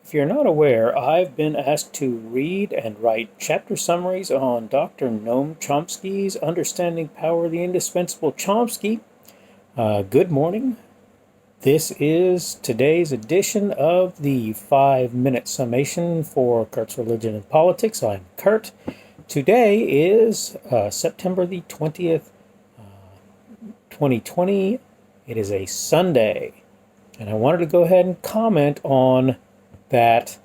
If you're not aware, I've been asked to read and write chapter summaries on Dr. Noam Chomsky's Understanding Power, the Indispensable Chomsky. Good morning. This is today's edition of the 5-Minute Summation for Kurt's Religion and Politics. I'm Kurt. Today is September the 20th, 2020. It is a Sunday. And I wanted to go ahead and comment on that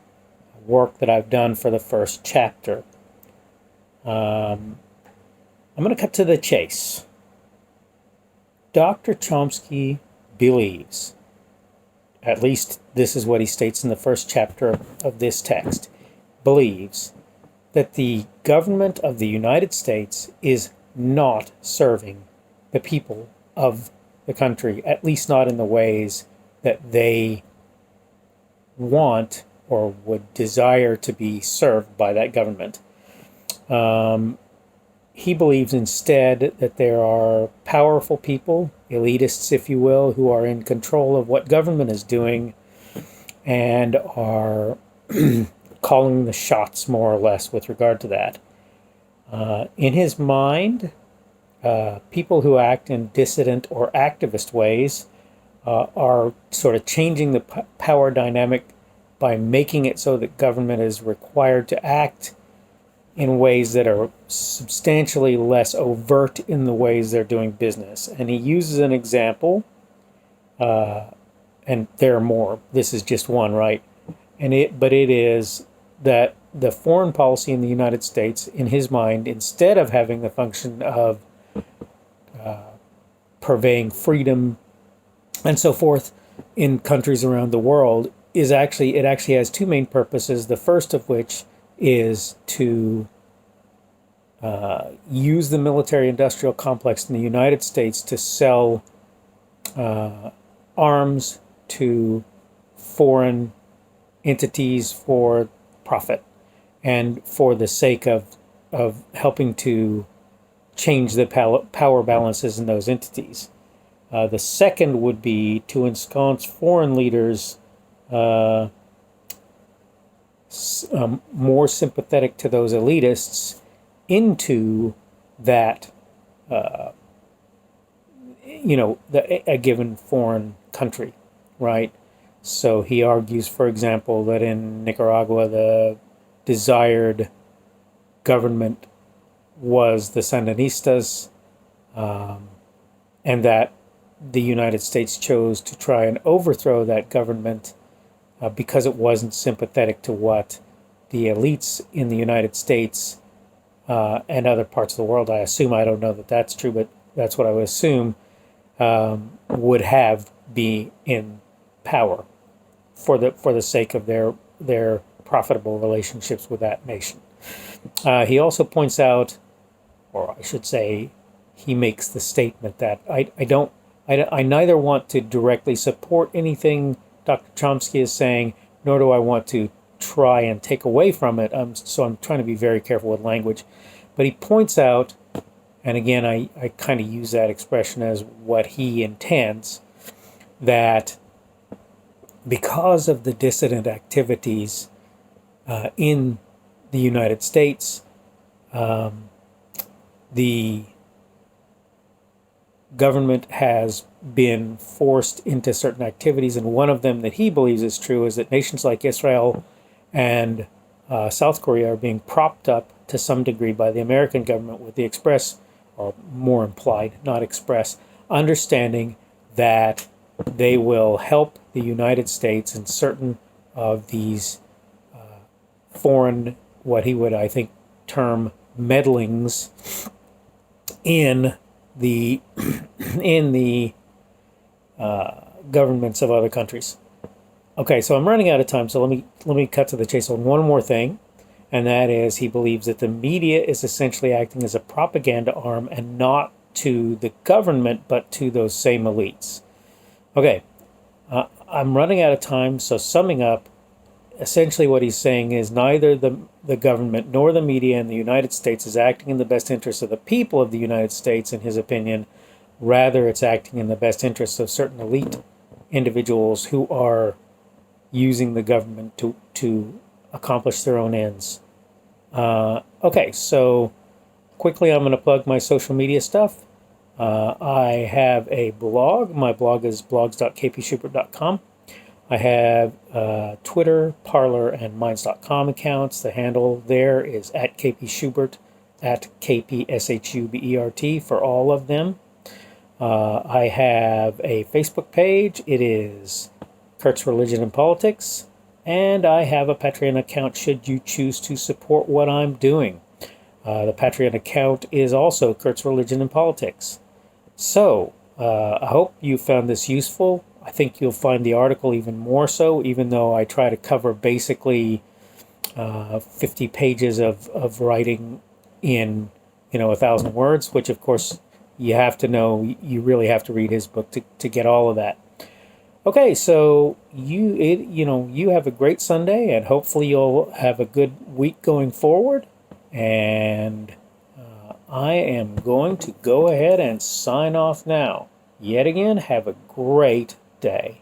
work that I've done for the first chapter. I'm going to cut to the chase. Dr. Chomsky believes, at least this is what he states in the first chapter of this text, believes that the government of the United States is not serving the people of the country, at least not in the ways that they want or would desire to be served by that government. He believes instead that there are powerful people, elitists, if you will, who are in control of what government is doing and are calling the shots more or less with regard to that. In his mind, people who act in dissident or activist ways are sort of changing the power dynamic by making it so that government is required to act in ways that are substantially less overt in the ways they're doing business. And he uses an example, and there are more. This is just one, right? But it is that the foreign policy in the United States, in his mind, instead of having the function of purveying freedom and so forth in countries around the world, it actually has two main purposes. The first of which is to use the military-industrial complex in the United States to sell arms to foreign entities for profit and for the sake of helping to change the power balances in those entities. The second would be to ensconce foreign leaders more sympathetic to those elitists into that, a given foreign country, right? So he argues, for example, that in Nicaragua, the desired government was the Sandinistas, and that the United States chose to try and overthrow that government because it wasn't sympathetic to what the elites in the United States and other parts of the world, I assume, I don't know that that's true, but that's what I would assume, would have be in power for the sake of their profitable relationships with that nation. He also points out, or I should say, he makes the statement that I neither want to directly support anything Dr. Chomsky is saying, nor do I want to try and take away from it. So I'm trying to be very careful with language. But he points out, and again, I kind of use that expression as what he intends, that because of the dissident activities in the United States, the government has been forced into certain activities, and one of them that he believes is true is that nations like Israel and South Korea are being propped up to some degree by the American government with the express, or more implied, not express, understanding that they will help the United States in certain of these foreign, what he would, I think, term meddlings in the governments of other countries. Okay, so I'm running out of time, so let me cut to the chase on one more thing, and that is he believes that the media is essentially acting as a propaganda arm, and not to the government, but to those same elites. Okay, I'm running out of time, so summing up, essentially what he's saying is neither the government nor the media in the United States is acting in the best interests of the people of the United States, in his opinion. Rather, it's acting in the best interests of certain elite individuals who are using the government to accomplish their own ends. Okay, so quickly I'm going to plug my social media stuff. I have a blog. My blog is blogs.kpschubert.com. I have Twitter, Parler, and Minds.com accounts. The handle there is at kpschubert, at kpschubert for all of them. I have a Facebook page. It is Kurt's Religion and Politics. And I have a Patreon account should you choose to support what I'm doing. The Patreon account is also Kurt's Religion and Politics. So, I hope you found this useful. I think you'll find the article even more so, even though I try to cover basically 50 pages of writing in 1,000 words, which of course you have to know, you really have to read his book to get all of that. Okay, so you have a great Sunday, and hopefully you'll have a good week going forward. And I am going to go ahead and sign off now. Yet again, have a great day.